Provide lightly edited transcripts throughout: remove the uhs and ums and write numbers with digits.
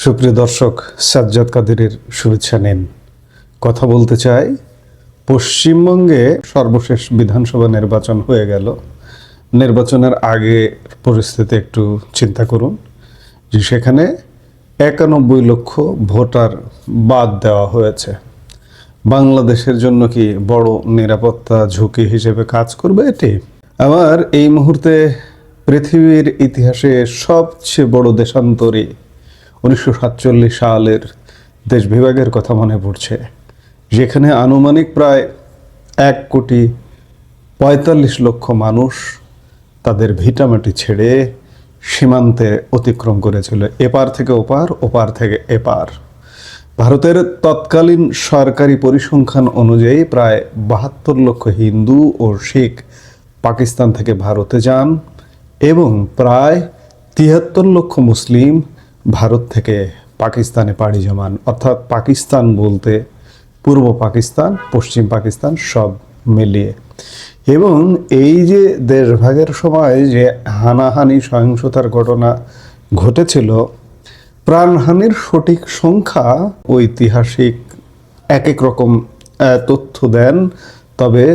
সুপ্রিয় দর্শক, সাজ্জাদ কাদেরের শুভেচ্ছা নিন। কথা বলতে চাই, পশ্চিমবঙ্গে সর্বশেষ বিধানসভা নির্বাচন হয়ে গেল। নির্বাচনের আগে পরিস্থিতি একটু চিন্তা করুন যে সেখানে 91 লক্ষ ভোটার বাদ দেওয়া হয়েছে। বাংলাদেশের জন্য কি বড় নিরাপত্তা ঝুঁকি হিসেবে কাজ করবে এটি? আমার এই মুহূর্তে পৃথিবীর ইতিহাসে সবচেয়ে বড় দেশান্তরী 1947 সালের দেশ বিভাগের কথা মনে পড়ছে, যেখানে আনুমানিক প্রায় 1,45,00,000 মানুষ তাদের ভিটামাটি ছেড়ে সীমান্তে অতিক্রম করেছিল, এপার থেকে ওপার, ওপার থেকে এপার। ভারতের তৎকালীন সরকারি পরিসংখ্যান অনুযায়ী প্রায় 72 লক্ষ হিন্দু ও শিখ পাকিস্তান থেকে ভারতে যান এবং প্রায় 73 লক্ষ মুসলিম ভারত থেকে পাকিস্তানে পাড়ি জমান। অর্থাৎ পাকিস্তান বলতে পূর্ব পাকিস্তান, পশ্চিম পাকিস্তান সব মিলিয়ে। এবং এই যে দেশভাগের সময় যে হানাহানি সহিংসতার ঘটনা ঘটেছিল, প্রাণহানির সঠিক সংখ্যা ঐতিহাসিক এক এক রকম তথ্য দেন, তবে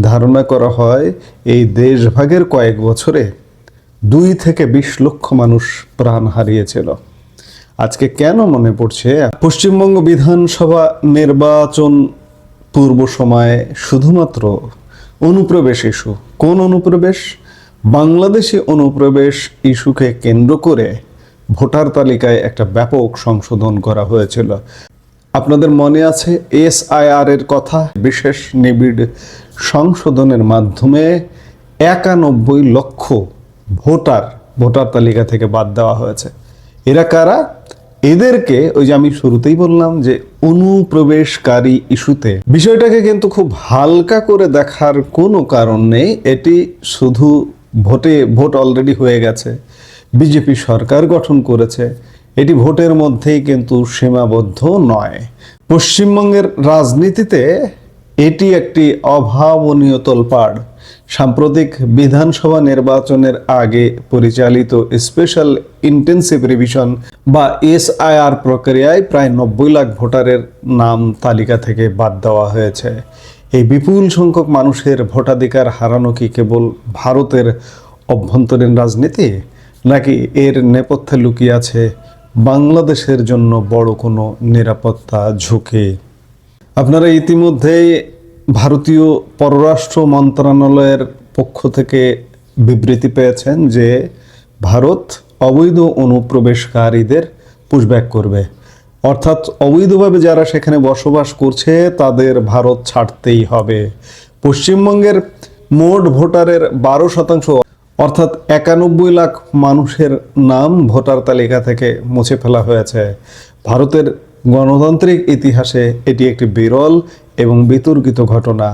ধারণা করা হয় এই দেশভাগের কয়েক বছরে 2 থেকে 20 লক্ষ মানুষ প্রাণ হারিয়েছিল। আজকে কেন মনে পড়ছে? পশ্চিমবঙ্গ বিধানসভা নির্বাচন পূর্ব সময়ে শুধুমাত্র অনুপ্রবেশ ইস্যু। কোন অনুপ্রবেশ? বাংলাদেশি অনুপ্রবেশ ইস্যুকে কেন্দ্র করে ভোটার তালিকায় একটা ব্যাপক সংশোধন করা হয়েছিল। আপনাদের মনে আছে SIR এর কথা? বিশেষ নিবিড় সংশোধনের মাধ্যমে 91 লক্ষ ভোটার তালিকা থেকে বাদ দেওয়া হয়েছে। এরা কারা? এদেরকে ওই যে আমি শুরুতেই বললাম যে অনুপ্রবেশকারী ইস্যুতে বিষয়টাকে কিন্তু খুব হালকা করে দেখার কোনো কারণ নেই। এটি শুধু ভোট অলরেডি হয়ে গেছে, বিজেপি সরকার গঠন করেছে, এটি ভোটের মধ্যেই কিন্তু সীমাবদ্ধ নয়। পশ্চিমবঙ্গের রাজনীতিতে এটি একটি অভাবনীয় তোলপাড়। সাম্প্রতিক বিধানসভা নির্বাচনের আগে পরিচালিত স্পেশাল ইন্টেন্সিভ রিভিশন বা SIR প্রক্রিয়ায় প্রায় 90 লাখ ভোটারের নাম তালিকা থেকে বাদ দেওয়া হয়েছে। এই বিপুল সংখ্যক মানুষের ভোটাধিকার হারানো কি কেবল ভারতের অভ্যন্তরীণ রাজনীতি, নাকি এর নেপথ্যে লুকিয়ে আছে বাংলাদেশের জন্য বড় কোনো নিরাপত্তা ঝুঁকি? আপনারা ইতিমধ্যেই ভারতীয় পররাষ্ট্র মন্ত্রণালয়ের পক্ষ থেকে বিবৃতি পেয়েছেন যে ভারত অবৈধ অনুপ্রবেশকারীদের পুশব্যাক করবে। অর্থাৎ অবৈধভাবে যারা সেখানে বসবাস করছে তাদের ভারত ছাড়তেই হবে। পশ্চিমবঙ্গের মোট ভোটারের 12%, অর্থাৎ 91 লাখ মানুষের নাম ভোটার তালিকা থেকে মুছে ফেলা হয়েছে। ভারতের গণতান্ত্রিক ইতিহাসে এটি একটি বিরল এবং বিতর্কিত ঘটনা।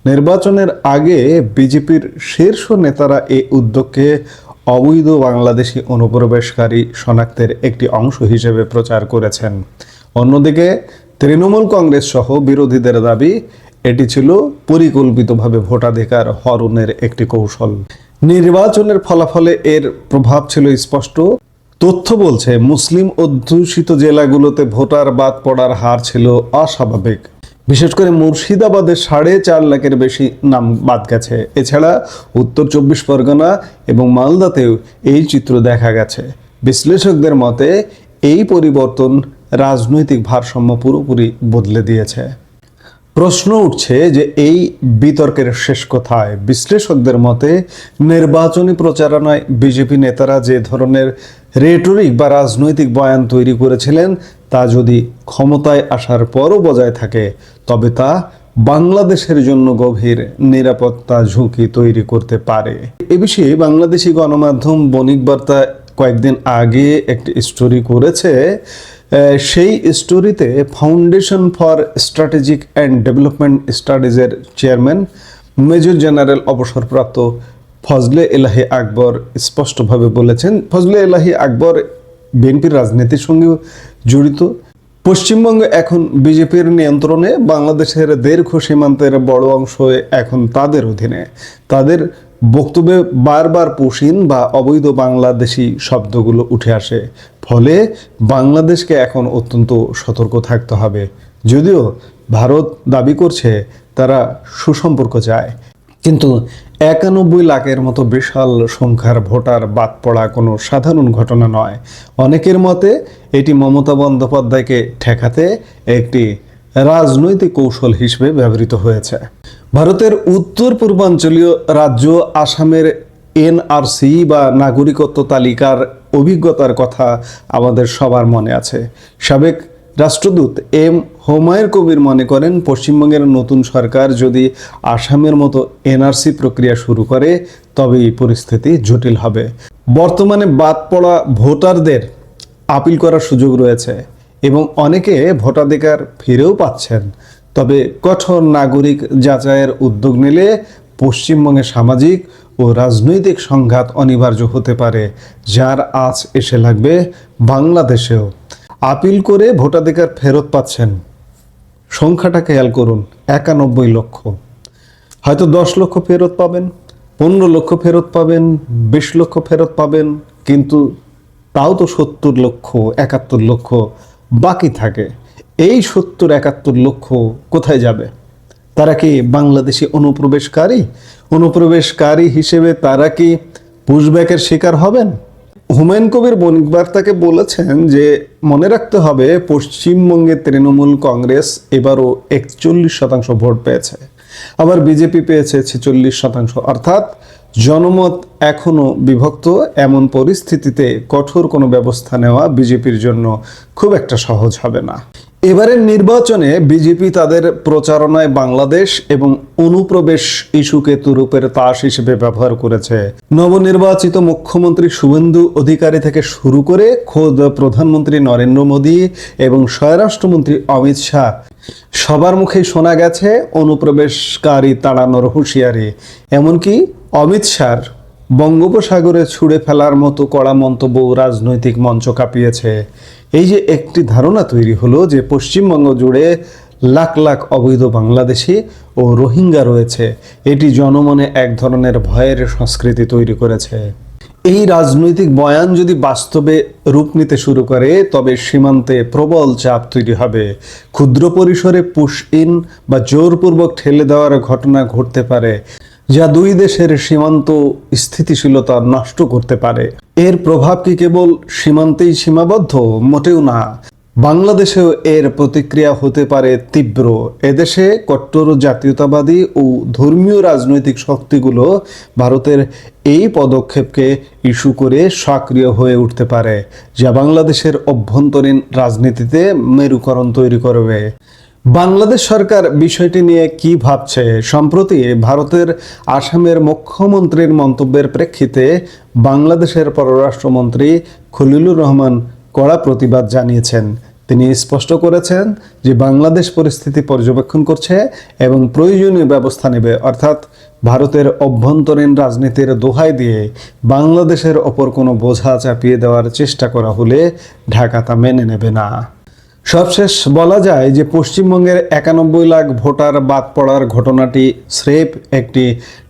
নির্বাচনের আগে বিজেপির শীর্ষ নেতারা এই উদ্যোগকে অবৈধ বাংলাদেশি অনুপ্রবেশকারী শনাক্তের একটি অংশ হিসেবে প্রচার করেছেন। অন্যদিকে তৃণমূল কংগ্রেস সহ বিরোধীদের দাবি এটি ছিল পরিকল্পিতভাবে ভোটাধিকার হরণের একটি কৌশল। নির্বাচনের ফলাফলে এর প্রভাব ছিল স্পষ্ট। তথ্য বলছে মুসলিম অধ্যুষিত জেলাগুলোতে ভোটার বাদ পড়ার হার ছিল অস্বাভাবিক। বিশেষ করে মুর্শিদাবাদে 4.5 লাখের বেশি নাম বাদ গেছে। এছাড়া উত্তর 24 পরগনা এবং মালদাতেও এই চিত্র দেখা গেছে। বিশ্লেষকদের মতে এই পরিবর্তন রাজনৈতিক ভারসাম্য পুরোপুরি বদলে দিয়েছে। প্রশ্ন উঠছে যে এই বিতর্কের শেষ কোথায়? বিশ্লেষকদের মতে নির্বাচনী প্রচারণায় বিজেপি নেতারা যে ধরনের রেটরিক বা রাজনৈতিক বয়ান তৈরি করেছিলেন তা যদি ক্ষমতায় আসার পরও বজায় থাকে তবে তা বাংলাদেশের জন্য গভীর নিরাপত্তা ঝুঁকি তৈরি করতে পারে। এ বিষয়ে বাংলাদেশি গণমাধ্যম বণিক বার্তা কয়েকদিন আগে একটি স্টোরি করেছে। সেই স্টোরিতে foundation for strategic and development স্টাডিজের চেয়ারম্যান মেজর জেনারেল অবসরপ্রাপ্ত ফজলে এলাহি আকবর স্পষ্টভাবে বলেছেন, ফজলে এলাহি আকবর বিএনপির রাজনীতির সঙ্গে জড়িত। পশ্চিমবঙ্গে এখন বিজেপির নিয়ন্ত্রণে, বাংলাদেশের দীর্ঘ সীমান্তের বড় অংশ এখন তাদের অধীনে। তাদের বক্তব্যে বারবার পুশিন বা অবৈধ বাংলাদেশি শব্দগুলো উঠে আসে। ফলে বাংলাদেশকে এখন অত্যন্ত সতর্ক থাকতে হবে। যদিও ভারত দাবি করছে তারা সুসম্পর্ক চায়, কিন্তু 91 লাখের মতো বিশাল সংখ্যার ভোটার বাদ পড়া কোনো সাধারণ ঘটনা নয়। অনেকের মতে এটি মমতা বন্দ্যোপাধ্যায়কে ঠেকাতে একটি রাজনৈতিক কৌশল হিসেবে ব্যবহৃত হয়েছে। ভারতের উত্তর পূর্বাঞ্চলীয় রাজ্য আসামের এনআরসি বা নাগরিকত্ব তালিকার অভিজ্ঞতার কথা আমাদের সবার মনে আছে। সাবেক রাষ্ট্রদূত এম হুমায়ুন কবির মনে করেন, পশ্চিমবঙ্গের নতুন সরকার যদি আসামের মতো এনআরসি প্রক্রিয়া শুরু করে তবে এই পরিস্থিতি জটিল হবে। বর্তমানে বাদ পড়া ভোটারদের আপিল করার সুযোগ রয়েছে এবং অনেকে ভোটাধিকার ফিরেও পাচ্ছেন। তবে কঠোর নাগরিক যাচাইয়ের উদ্যোগ নিলে পশ্চিমবঙ্গে সামাজিক ও রাজনৈতিক সংঘাত অনিবার্য হতে পারে, যার আঁচ এসে লাগবে বাংলাদেশেও। আপিল করে ভোটাধিকার ফেরত পাচ্ছেন, সংখ্যাটা খেয়াল করুন, 91 লক্ষ। হয়তো 10 লক্ষ ফেরত পাবেন, 15 লক্ষ ফেরত পাবেন, 20 লক্ষ ফেরত পাবেন, কিন্তু তাও তো 70 লক্ষ 71 লক্ষ বাকি থাকে। এই 70-71 লক্ষ কোথায় যাবে? তারা কি বাংলাদেশি অনুপ্রবেশকারী হিসেবে তারা কি পুশব্যাকের শিকার হবেন? হুমায়ুন কবির বণিক বার্তাকে বলেছেন যে মনে রাখতে হবে, পশ্চিমবঙ্গে তৃণমূল কংগ্রেস এবারও 41% ভোট পেয়েছে, আবার বিজেপি পেয়েছে 46%। অর্থাৎ জনমত এখনো বিভক্ত। এমন পরিস্থিতিতে কঠোর কোনো ব্যবস্থা নেওয়া বিজেপির জন্য খুব একটা সহজ হবে না। এবারের নির্বাচনে বিজেপি তাদের প্রচারণায় বাংলাদেশ এবং অনুপ্রবেশ ইস্যুকে তুরুপের তাস হিসেবে ব্যবহার করেছে। নবনির্বাচিত মুখ্যমন্ত্রী শুভেন্দু অধিকারী থেকে শুরু করে খোদ প্রধানমন্ত্রী নরেন্দ্র মোদী এবং স্বরাষ্ট্রমন্ত্রী অমিত শাহ সবার মুখেই শোনা গেছে অনুপ্রবেশকারী তাড়ানোর হুঁশিয়ারি। এমনকি অমিত শাহর বঙ্গোপসাগরে ছুঁড়ে ফেলার মতো কড়া মন্তব্য রাজনৈতিক মঞ্চ কাঁপিয়েছে। এই যে একটি ধারণা তৈরি হলো যে পশ্চিমবঙ্গ জুড়ে লাখ লাখ অবৈধ বাংলাদেশি ও রোহিঙ্গা রয়েছে, এটি জনমনে এক ধরনের ভয়ের সংস্কৃতি তৈরি করেছে। এই রাজনৈতিক বয়ান যদি বাস্তবে রূপ নিতে শুরু করে তবে সীমান্তে প্রবল চাপ তৈরি হবে। ক্ষুদ্র পরিসরে পুশ ইন বা জোরপূর্বক ঠেলে দেওয়ার ঘটনা ঘটতে পারে, যা দুই দেশের সীমান্ত স্থিতিশীলতা নষ্ট করতে পারে। এর প্রভাব কি কেবল সীমান্তেই সীমাবদ্ধ? মোটেও না। বাংলাদেশেও এর প্রতিক্রিয়া হতে পারে তীব্র। এদেশে কট্টর জাতীয়তাবাদী ও ধর্মীয় রাজনৈতিক শক্তিগুলো ভারতের এই পদক্ষেপকে ইস্যু করে সক্রিয় হয়ে উঠতে পারে, যা বাংলাদেশের অভ্যন্তরীণ রাজনীতিতে মেরুকরণ তৈরি করবে। বাংলাদেশ সরকার বিষয়টি নিয়ে কি ভাবছে? সম্প্রতি ভারতের আসামের মুখ্যমন্ত্রীর মন্তব্যের প্রেক্ষিতে বাংলাদেশের পররাষ্ট্রমন্ত্রী খলিলুর রহমান কড়া প্রতিবাদ জানিয়েছেন। তিনি স্পষ্ট করেছেন যে বাংলাদেশ পরিস্থিতি পর্যবেক্ষণ করছে এবং প্রয়োজনীয় ব্যবস্থা নেবে। অর্থাৎ ভারতের অভ্যন্তরীণ রাজনীতির দোহাই দিয়ে বাংলাদেশের ওপর কোনো বোঝা চাপিয়ে দেওয়ার চেষ্টা করা হলে ঢাকা তা মেনে নেবে না। সবশেষ বলা যায় যে পশ্চিমবঙ্গের 91 লাখ ভোটার বাদ পড়ার ঘটনাটি স্রেফ একটি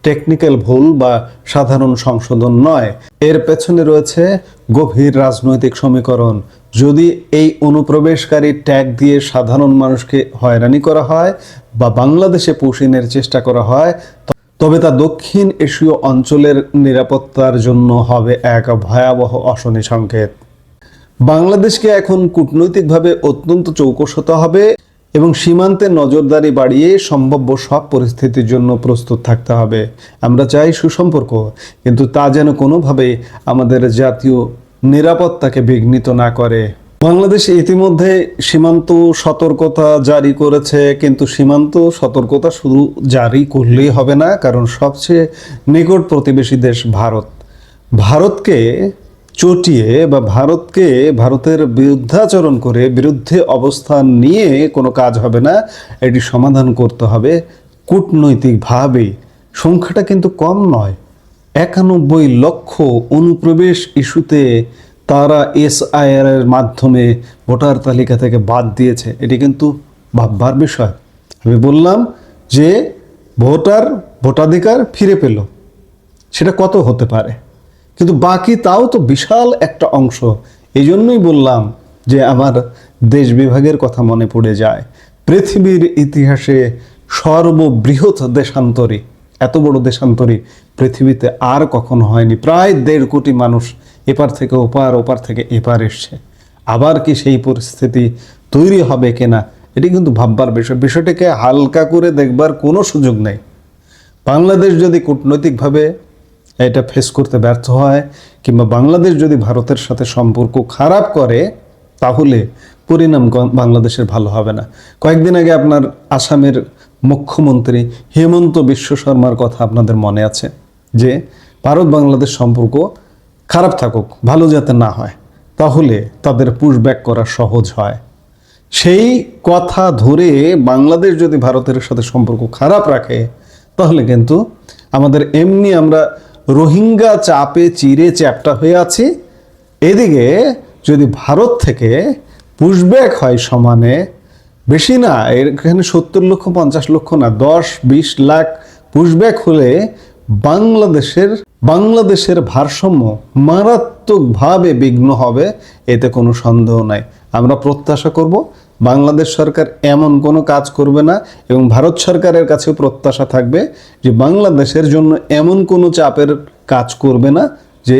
টেকনিক্যাল ভুল বা সাধারণ সংশোধন নয়। এর পেছনে রয়েছে গভীর রাজনৈতিক সমীকরণ। যদি এই অনুপ্রবেশকারী ট্যাগ দিয়ে সাধারণ মানুষকে হয়রানি করা হয় বা বাংলাদেশে পুশিনের চেষ্টা করা হয়, তবে তা দক্ষিণ এশীয় অঞ্চলের নিরাপত্তার জন্য হবে এক ভয়াবহ অশনি সংকেত। বাংলাদেশকে এখন কূটনৈতিকভাবে অত্যন্ত চৌকস হতে হবে এবং সীমান্তে নজরদারি বাড়িয়ে সম্ভাব্য সব পরিস্থিতির জন্য প্রস্তুত থাকতে হবে। আমরা চাই সুসম্পর্ক, কিন্তু তা যেন কোনোভাবে আমাদের জাতীয় নিরাপত্তাকে বিঘ্নিত না করে। বাংলাদেশ ইতিমধ্যে সীমান্ত সতর্কতা জারি করেছে, কিন্তু সীমান্ত সতর্কতা শুধু জারি করলেই হবে না, কারণ সবচেয়ে নিকট প্রতিবেশী দেশ ভারতকে চটিয়ে বা ভারতের বিরুদ্ধাচরণ করে বিরুদ্ধে অবস্থান নিয়ে কোনো কাজ হবে না। এটি সমাধান করতে হবে কূটনৈতিকভাবেই। সংখ্যাটা কিন্তু কম নয়। 91 লক্ষ অনুপ্রবেশ ইস্যুতে তারা এসআইআর এর মাধ্যমে ভোটার তালিকা থেকে বাদ দিয়েছে। এটি কিন্তু ভাববার বিষয়। আমি বললাম যে ভোটাধিকার ফিরে পেল, সেটা কত হতে পারে, কিন্তু বাকি তাও তো বিশাল একটা অংশ। এই জন্যই বললাম যে আমার দেশ বিভাগের কথা মনে পড়ে যায়। পৃথিবীর ইতিহাসে সর্ববৃহৎ দেশান্তরী, এত বড় দেশান্তরী পৃথিবীতে আর কখনো হয়নি। প্রায় 1.5 কোটি মানুষ এপার থেকে ওপার, ওপার থেকে এপার এসছে। আবার কি সেই পরিস্থিতি তৈরি হবে কিনা, এটি কিন্তু ভাববার বিষয়। বিষয়টাকে হালকা করে দেখবার কোনো সুযোগ নেই। বাংলাদেশ যদি কূটনৈতিকভাবে এটা ফেস করতে ব্যর্থ হয়, কিংবা বাংলাদেশ যদি ভারতের সাথে সম্পর্ক খারাপ করে, তাহলে পরিণাম বাংলাদেশের ভালো হবে না। কয়েকদিন আগে আপনার আসামের মুখ্যমন্ত্রী হেমন্ত বিশ্ব শর্মার কথা আপনাদের মনে আছে, যে ভারত বাংলাদেশ সম্পর্ক খারাপ থাকুক, ভালো যাতে না হয়, তাহলে তাদের পুশব্যাক করা সহজ হয়। সেই কথা ধরে বাংলাদেশ যদি ভারতের সাথে সম্পর্ক খারাপ রাখে, তাহলে কিন্তু আমাদের এমনি আমরা রোহিঙ্গা চাপে চিরে চ্যাপ্টা হয়ে আছি। এদিকে যদি ভারত থেকে পুশব্যাক হয় সমানে, বেশি না, এখানে 70 লক্ষ 50 লক্ষ না, 10-20 লাখ পুশব্যাক হলে বাংলাদেশের ভারসাম্য মারাত্মকভাবে বিঘ্ন হবে, এতে কোনো সন্দেহ নাই। আমরা প্রত্যাশা করব বাংলাদেশ সরকার এমন কোনো কাজ করবে না, এবং ভারত সরকারের কাছেও প্রত্যাশা থাকবে যে বাংলাদেশের জন্য এমন কোনো চাপের কাজ করবে না যে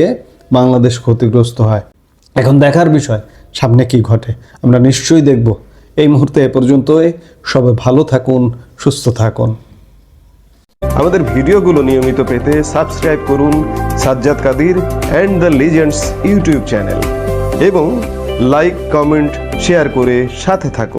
বাংলাদেশ ক্ষতিগ্রস্ত হয়। এখন দেখার বিষয় সামনে কি ঘটে, আমরা নিশ্চয়ই দেখব। এই মুহূর্তে এ পর্যন্তই। সবাই ভালো থাকুন, সুস্থ থাকুন। আমাদের ভিডিওগুলো নিয়মিত পেতে সাবস্ক্রাইব করুন Sajjad Kadir and the legends YouTube channel, এবং লাইক, কমেন্ট, শেয়ার করে সাথে থাকুন।